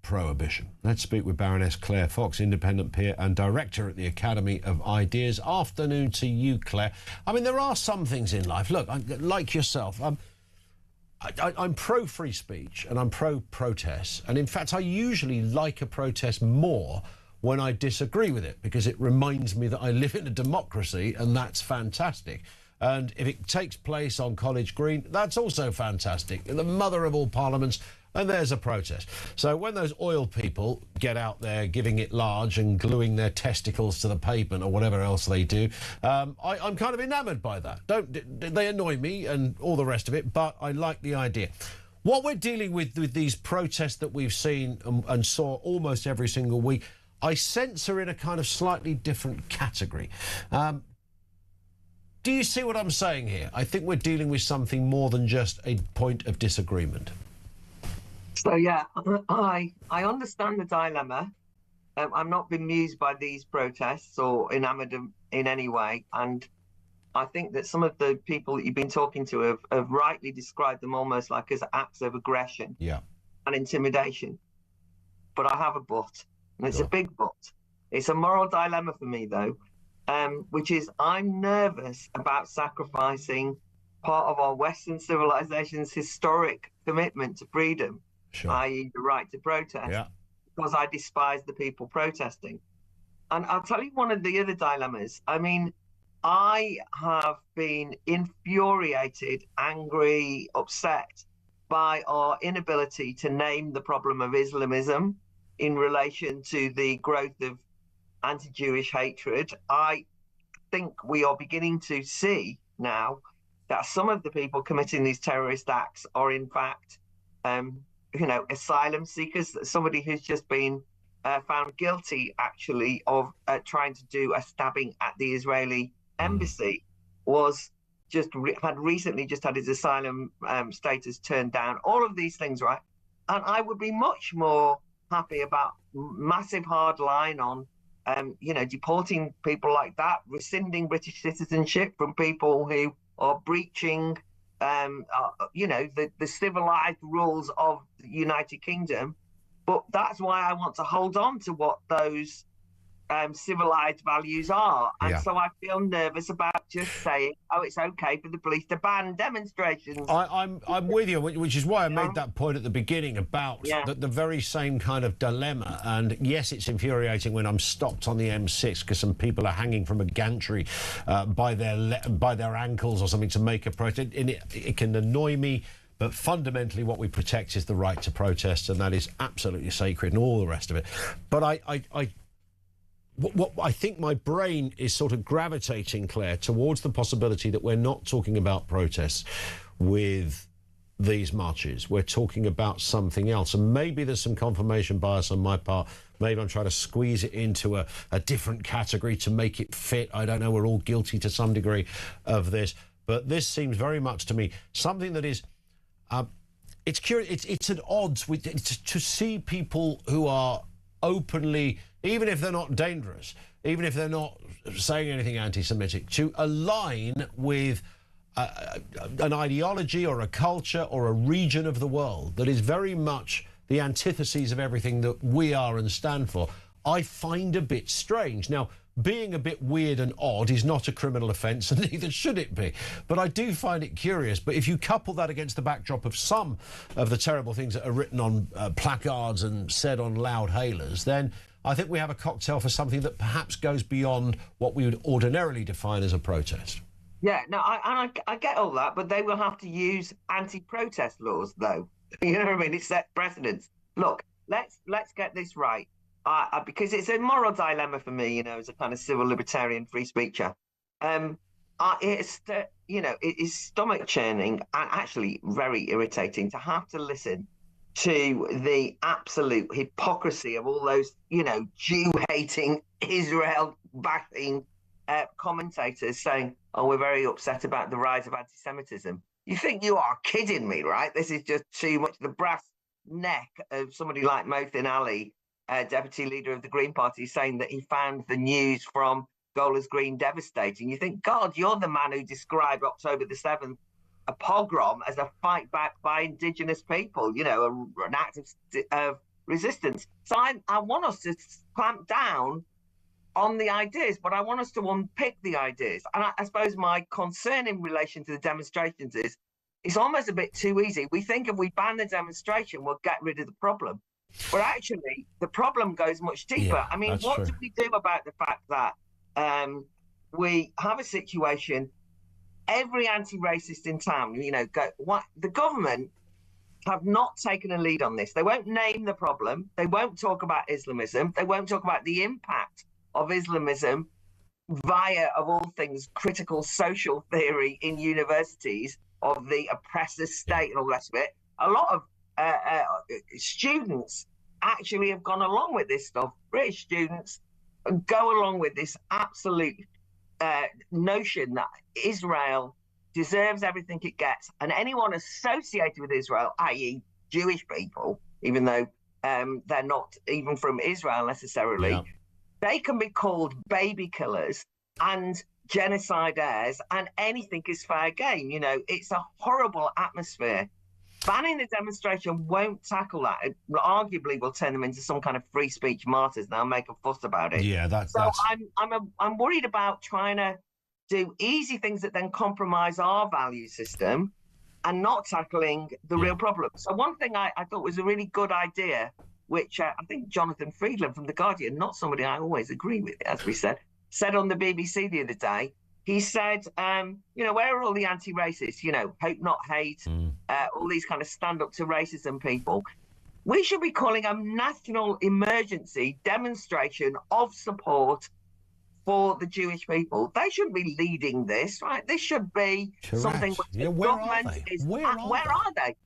prohibition. Let's speak with Baroness Claire Fox, independent peer and director at the Academy of Ideas. Afternoon to you, Claire. I mean, there are some things in life. Look, like yourself, I'm pro-free speech and I'm pro-protest. And in fact, I usually like a protest more when I disagree with it, because it reminds me that I live in a democracy, and that's fantastic. And if it takes place on College Green, that's also fantastic. The mother of all parliaments, and there's a protest. So when those oil people get out there giving it large and gluing their testicles to the pavement or whatever else they do, I'm kind of enamoured by that. They annoy me and all the rest of it, but I like the idea. What we're dealing with these protests that we've seen and saw almost every single week, I sense are in a kind of slightly different category. Do you see what I'm saying here? I think we're dealing with something more than just a point of disagreement. So, yeah, I understand the dilemma. I'm not bemused by these protests or enamoured in any way. And I think that some of the people that you've been talking to have rightly described them almost like as acts of aggression and intimidation. But I have a but, and it's a big but. It's a moral dilemma for me, though, which is I'm nervous about sacrificing part of our Western civilization's historic commitment to freedom, i.e. the right to protest, because I despise the people protesting. And I'll tell you one of the other dilemmas. I mean, I have been infuriated, angry, upset by our inability to name the problem of Islamism in relation to the growth of anti-Jewish hatred. I think we are beginning to see now that some of the people committing these terrorist acts are in fact asylum seekers. Somebody who's just been found guilty actually of trying to do a stabbing at the Israeli embassy was had recently had his asylum status turned down. All of these things, right? And I would be much more happy about massive hard line on deporting people like that, rescinding British citizenship from people who are breaching the civilized rules of the United Kingdom. But that's why I want to hold on to what those civilized values are. And so I feel nervous about just saying, oh, it's okay for the police to ban demonstrations. I'm with you, which is why I made that point at the beginning about the very same kind of dilemma. And yes, it's infuriating when I'm stopped on the M6 because some people are hanging from a gantry by their ankles or something to make a protest. And it can annoy me. But fundamentally, what we protect is the right to protest, and that is absolutely sacred and all the rest of it. But what I think my brain is sort of gravitating, Claire, towards the possibility that we're not talking about protests with these marches. We're talking about something else. And maybe there's some confirmation bias on my part. Maybe I'm trying to squeeze it into a different category to make it fit. I don't know. We're all guilty to some degree of this. But this seems very much to me something that is... it's curious. It's at odds with... to see people who are openly... even if they're not dangerous, even if they're not saying anything anti-Semitic, to align with an ideology or a culture or a region of the world that is very much the antitheses of everything that we are and stand for, I find a bit strange. Now, being a bit weird and odd is not a criminal offence, and neither should it be. But I do find it curious. But if you couple that against the backdrop of some of the terrible things that are written on placards and said on loud hailers, then I think we have a cocktail for something that perhaps goes beyond what we would ordinarily define as a protest. Yeah, no, I get all that, but they will have to use anti-protest laws, though. You know what I mean? It sets precedents. Look, let's get this right, because it's a moral dilemma for me, as a kind of civil libertarian free speecher. It is stomach churning and actually very irritating to have to listen to the absolute hypocrisy of all those, Jew-hating, Israel-bashing commentators saying, oh, we're very upset about the rise of anti-Semitism. You think you are kidding me, right? This is just too much. The brass neck of somebody like Mohsin Ali, deputy leader of the Green Party, saying that he found the news from Golders Green devastating. You think, God, you're the man who described October the 7th, a pogrom, as a fight back by indigenous people, an act of resistance. So I want us to clamp down on the ideas, but I want us to unpick the ideas. And I suppose my concern in relation to the demonstrations is it's almost a bit too easy. We think if we ban the demonstration, we'll get rid of the problem. But actually, the problem goes much deeper. I mean, what do we do about the fact that we have a situation, every anti-racist in town, the government have not taken a lead on this. They won't name the problem. They won't talk about Islamism. They won't talk about the impact of Islamism via, of all things, critical social theory in universities of the oppressor state and all the rest of it. A lot of students actually have gone along with this stuff. British students go along with this absolute notion that Israel deserves everything it gets, and anyone associated with Israel, i.e. Jewish people, even though they're not even from Israel necessarily, they can be called baby killers and genocidaires, and anything is fair game. It's a horrible atmosphere. Banning the demonstration won't tackle that. It arguably will turn them into some kind of free speech martyrs, and they'll make a fuss about it. Yeah, that's. I'm worried about trying to do easy things that then compromise our value system and not tackling the real problem. So one thing I thought was a really good idea, which I think Jonathan Friedland from The Guardian, not somebody I always agree with, as we said on the BBC the other day. He said, where are all the anti-racists, hope not hate, all these kind of stand up to racism people. We should be calling a national emergency demonstration of support for the Jewish people. They shouldn't be leading this, right? This should be something which the government is. Where are they?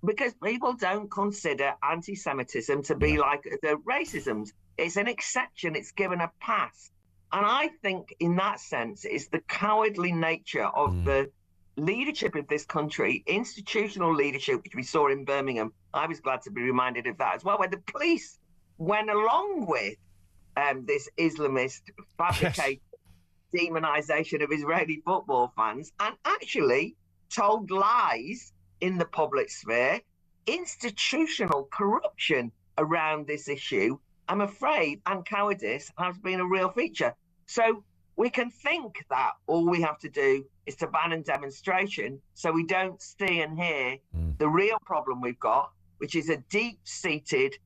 Because people don't consider anti-Semitism to be like the racism. It's an exception. It's given a pass. And I think in that sense, it's the cowardly nature of the leadership of this country, institutional leadership, which we saw in Birmingham. I was glad to be reminded of that as well, where the police went along with this Islamist fabricated demonization of Israeli football fans and actually told lies in the public sphere, institutional corruption around this issue, I'm afraid, and cowardice has been a real feature. So we can think that all we have to do is to ban a demonstration so we don't see and hear the real problem we've got, which is a deep-seated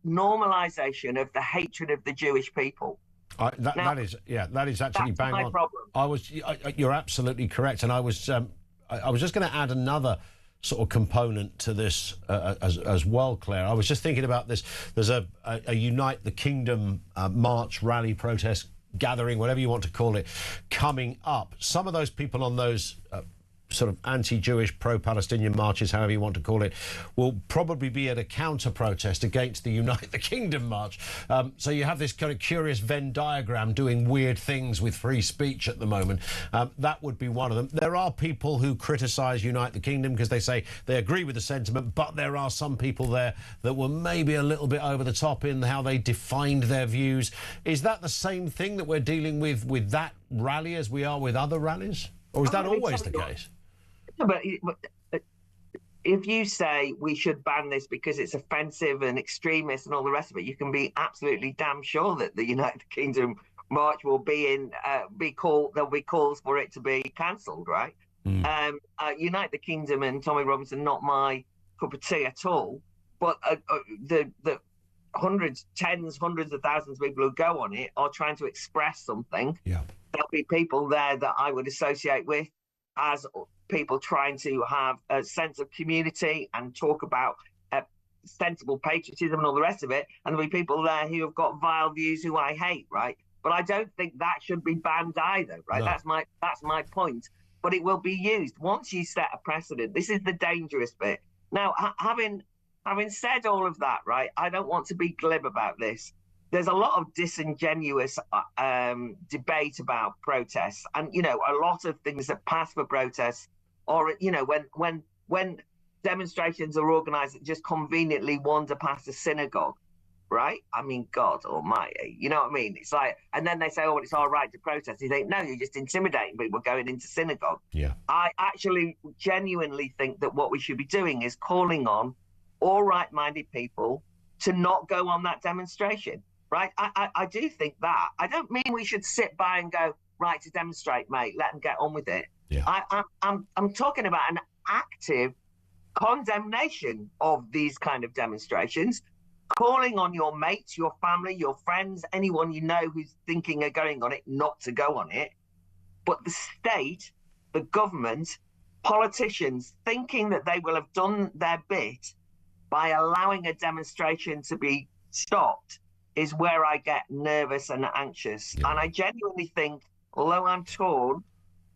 normalization of the hatred of the Jewish people. That is actually bang on. Problem. You're absolutely correct, and I was just going to add another sort of component to this as well, Claire. I was just thinking about this. There's a Unite the Kingdom march, rally, protest, gathering, whatever you want to call it, coming up. Some of those people on those sort of anti-Jewish, pro-Palestinian marches, however you want to call it, will probably be at a counter-protest against the Unite the Kingdom march. So you have this kind of curious Venn diagram doing weird things with free speech at the moment. That would be one of them. There are people who criticise Unite the Kingdom because they say they agree with the sentiment, but there are some people there that were maybe a little bit over the top in how they defined their views. Is that the same thing that we're dealing with that rally as we are with other rallies? Or is that always the case? But if you say we should ban this because it's offensive and extremist and all the rest of it, you can be absolutely damn sure that the United Kingdom march will be there'll be calls for it to be cancelled, right? Unite the Kingdom and Tommy Robinson, not my cup of tea at all. But the hundreds of thousands of people who go on it are trying to express something. Yeah. There'll be people there that I would associate with as people trying to have a sense of community and talk about sensible patriotism and all the rest of it. And there'll be people there who have got vile views who I hate, right? But I don't think that should be banned either, right? No. That's my point. But it will be used once you set a precedent. This is the dangerous bit. Now, having said all of that, right, I don't want to be glib about this. There's a lot of disingenuous debate about protests, and a lot of things that pass for protests, or when demonstrations are organised that just conveniently wander past a synagogue, right? I mean, God Almighty, you know what I mean? It's like, and then they say, "Oh, well, it's all right to protest." You think, no, you're just intimidating people going into synagogue. Yeah. I actually genuinely think that what we should be doing is calling on all right-minded people to not go on that demonstration, right? I do think that. I don't mean we should sit by and go, right, to demonstrate, mate, let them get on with it. Yeah. I'm talking about an active condemnation of these kind of demonstrations, calling on your mates, your family, your friends, anyone you know who's thinking of going on it, not to go on it. But the state, the government, politicians thinking that they will have done their bit by allowing a demonstration to be stopped is where I get nervous and anxious. Yeah. And I genuinely think, although I'm torn,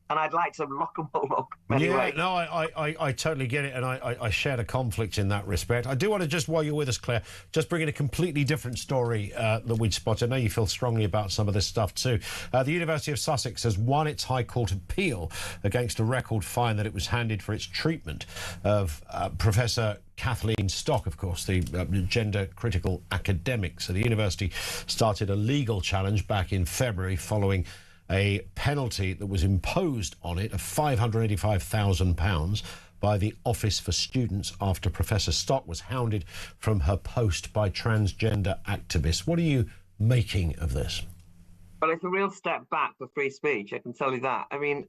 and I'd like to lock them all up anyway. Yeah, no, I totally get it, and I share the conflict in that respect. I do want to just, while you're with us, Claire, just bring in a completely different story that we'd spotted. I know you feel strongly about some of this stuff too. The University of Sussex has won its High Court appeal against a record fine that it was handed for its treatment of Professor Kathleen Stock, of course, the gender-critical academic. So the university started a legal challenge back in February following a penalty that was imposed on it of £585,000 by the Office for Students after Professor Stock was hounded from her post by transgender activists. What are you making of this? Well, it's a real step back for free speech, I can tell you that. I mean,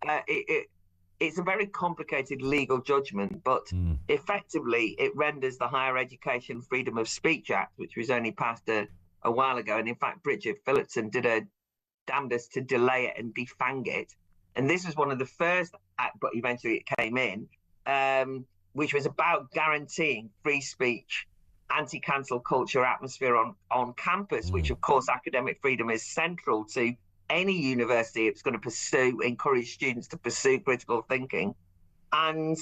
it's a very complicated legal judgment, but effectively it renders the Higher Education Freedom of Speech Act, which was only passed a while ago, and in fact Bridget Phillipson did a damnedest to delay it and defang it. And this was one of the first, but eventually it came in, which was about guaranteeing free speech, anti-cancel culture atmosphere on campus, which of course academic freedom is central to any university that's going to encourage students to pursue critical thinking. And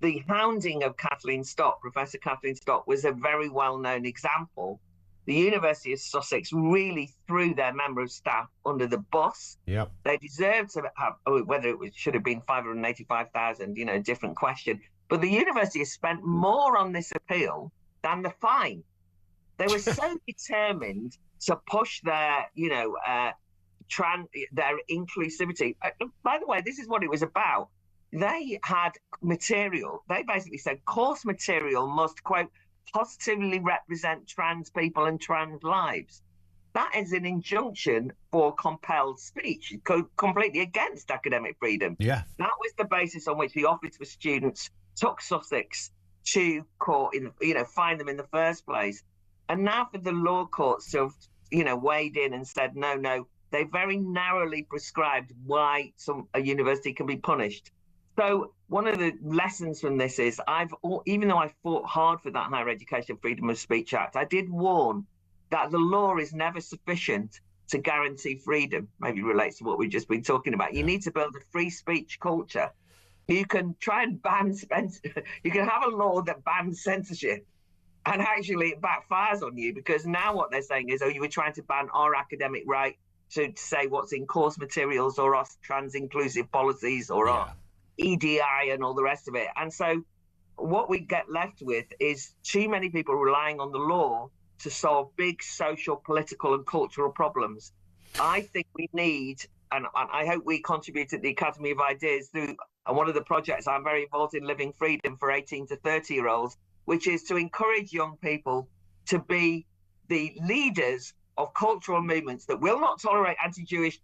the hounding of Kathleen Stock, Professor Kathleen Stock, was a very well-known example. The University of Sussex really threw their member of staff under the bus. Yep. They deserved to have, whether it should have been 585,000, different question. But the university has spent more on this appeal than the fine. They were so determined to push their, their inclusivity. By the way, this is what it was about. They had material. They basically said course material must, quote, positively represent trans people and trans lives. That is an injunction for compelled speech, completely against academic freedom. Yeah. That was the basis on which the Office for Students took Sussex to court, find them in the first place. And now for the law courts to have, weighed in and said, no, they very narrowly prescribed why a university can be punished. So one of the lessons from this is even though I fought hard for that Higher Education Freedom of Speech Act, I did warn that the law is never sufficient to guarantee freedom. Maybe relates to what we've just been talking about. You need to build a free speech culture. You can try and you can have a law that bans censorship, and actually it backfires on you, because now what they're saying is, you were trying to ban our academic right to say what's in course materials, or our trans inclusive policies, or our EDI and all the rest of it. And so what we get left with is too many people relying on the law to solve big social, political and cultural problems. I think we need, and I hope we contribute at the Academy of Ideas through one of the projects I'm very involved in, Living Freedom for 18 to 30-year-olds, which is to encourage young people to be the leaders of cultural movements that will not tolerate anti-Jewish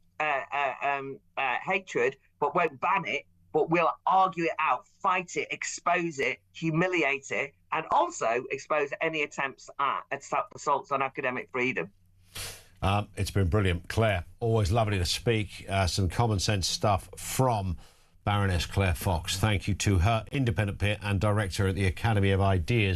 hatred, but won't ban it, but we'll argue it out, fight it, expose it, humiliate it, and also expose any attempts at assaults on academic freedom. It's been brilliant. Claire, always lovely to speak. Some common sense stuff from Baroness Claire Fox. Thank you to her, independent peer and director at the Academy of Ideas.